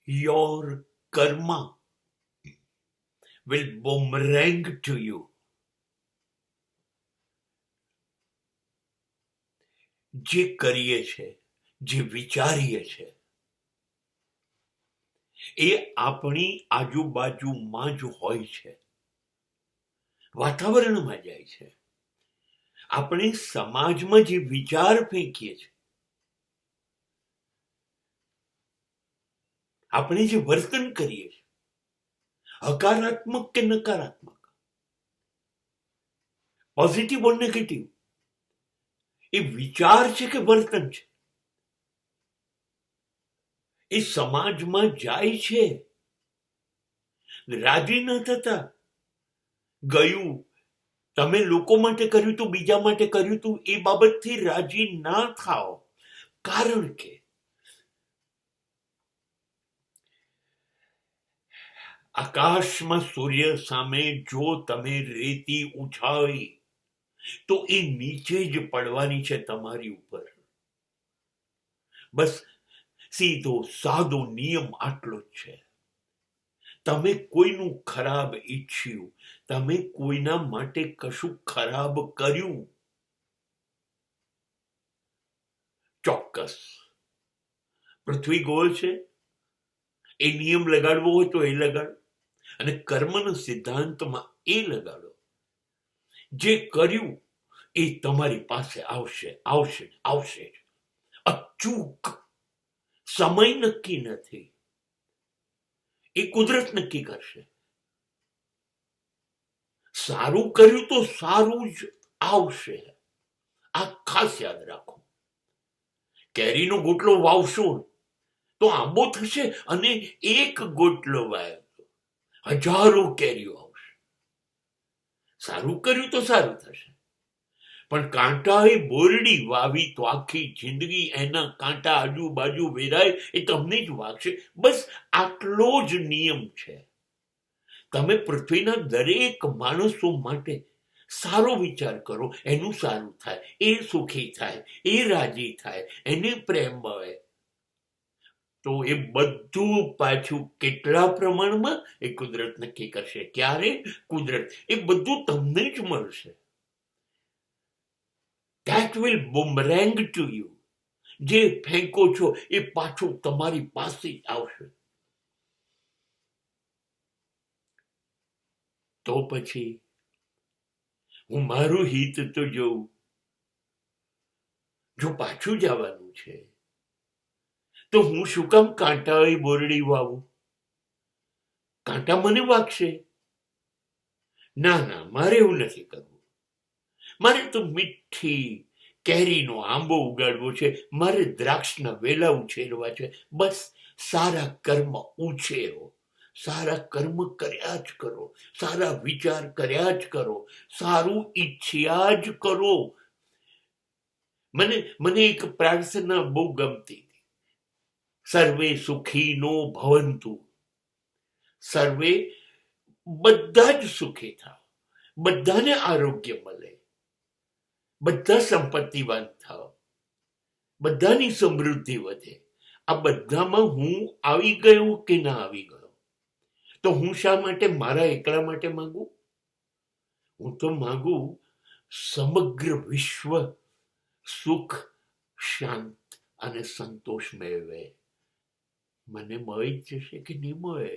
your karma will boomerang to you. જે કરીએ છે, જે વિચારીએ છે, એ આપણી આજુબાજુમાં જ હોય છે, વાતાવરણમાં જાય છે. આપણે સમાજમાં જે વિચાર ફેંકીએ છીએ, આપણે જે વર્તન કરીએ છીએ, હકારાત્મક કે નકારાત્મક, પોઝિટિવ ઓર નેગેટિવ, એ વિચાર છે કે વર્તન છે, એ સમાજમાં જાય છે. રાજી ન થતા, ગયું તમે લોકો માટે કર્યું તું, બીજા માટે કર્યું તું, એ બાબતથી રાજી ના થાઓ. કારણ કે આકાશમાં સૂર્ય સામે જો તમે રેતી ઉછાળી તો એ નીચે જ પડવાની છે તમારી ઉપર. બસ સીધો સાદો નિયમ આટલો જ છે. તમે કોઈનું ખરાબ ઈચ્છ્યું, તમે કોઈના માટે કશું ખરાબ કર્યું, ચોક્કસ પૃથ્વી ગોળ છે, એ નિયમ લગાડવો હોય તો એ લગાડો, અને કર્મના સિદ્ધાંતમાં એ લગાડો. જે કર્યું એ તમારી પાસે આવશે, આવશે, આવશે. અચૂક સમય નક્કી નથી, એ કુદરત નક્કી કરશે. સારું કર્યું તો સારું જ આવશે, આ ખાસ યાદ રાખો. કેરીનો ગોટલો વાવશો તો આંબો થશે, અને એક ગોટલો વાવ્યો હજારો કેરીઓ આવશે. સારું કર્યું તો સારું થશે. પણ કાંટાએ બોરડી વાવી તો આખી જિંદગી એના કાંટા આજુબાજુ વેરાય, એ તમને જ વાગશે. બસ આટલો જ નિયમ છે. તમે પૃથ્વીના દરેક માણસો માટે સારો વિચાર કરો, એનું સારું થાય, એ સુખી થાય, એ રાજી થાય, એને પ્રેમ મળે, તો એ બધું પાછું કેટલા પ્રમાણમાં એ કુદરત નક્કી કરશે. ક્યારે? કુદરત. એ બધું તમને જ મળશે. That will boomerang to you. જે ફેંકો છો એ પાછું તમારી પાસે જ આવશે. તો પછી હું મારું હિત તો જોઉં. જો પાછું જવાનું છે તો હું શું કામ કાંટાએ બોરડી વાવું? કાંટા મને વાગશે. ના ના, મારે એવું નથી કરવું. મારે તો મીઠી કેરીનો આંબો ઉગાડવો છે, મારે દ્રાક્ષના વેલા ઉછેરવા છે. બસ સારા કર્મ ઉછેરો, સારા કર્મ કર્યા જ કરો, સારા વિચાર કર્યા જ કરો, સારું ઈચ્છ્યા જ કરો. મને એક પ્રાર્થના બહુ ગમતી હતી. સર્વે સુખીનો ભવંતુ. સર્વે, બધા જ સુખી થાવ, બધાને આરોગ્ય મળે, બધા સંપત્તિવાન થાવ, બધાની સમૃદ્ધિ વધે. આ બધામાં હું આવી ગયો કે ના આવી ગયો? તો હું શા માટે મારા એકલા માટે માંગુ? હું તો માંગુ સમગ્ર વિશ્વ સુખ, શાંત અને સંતોષ મેળવે. મને મળી જ જશે કે નહીં મળે?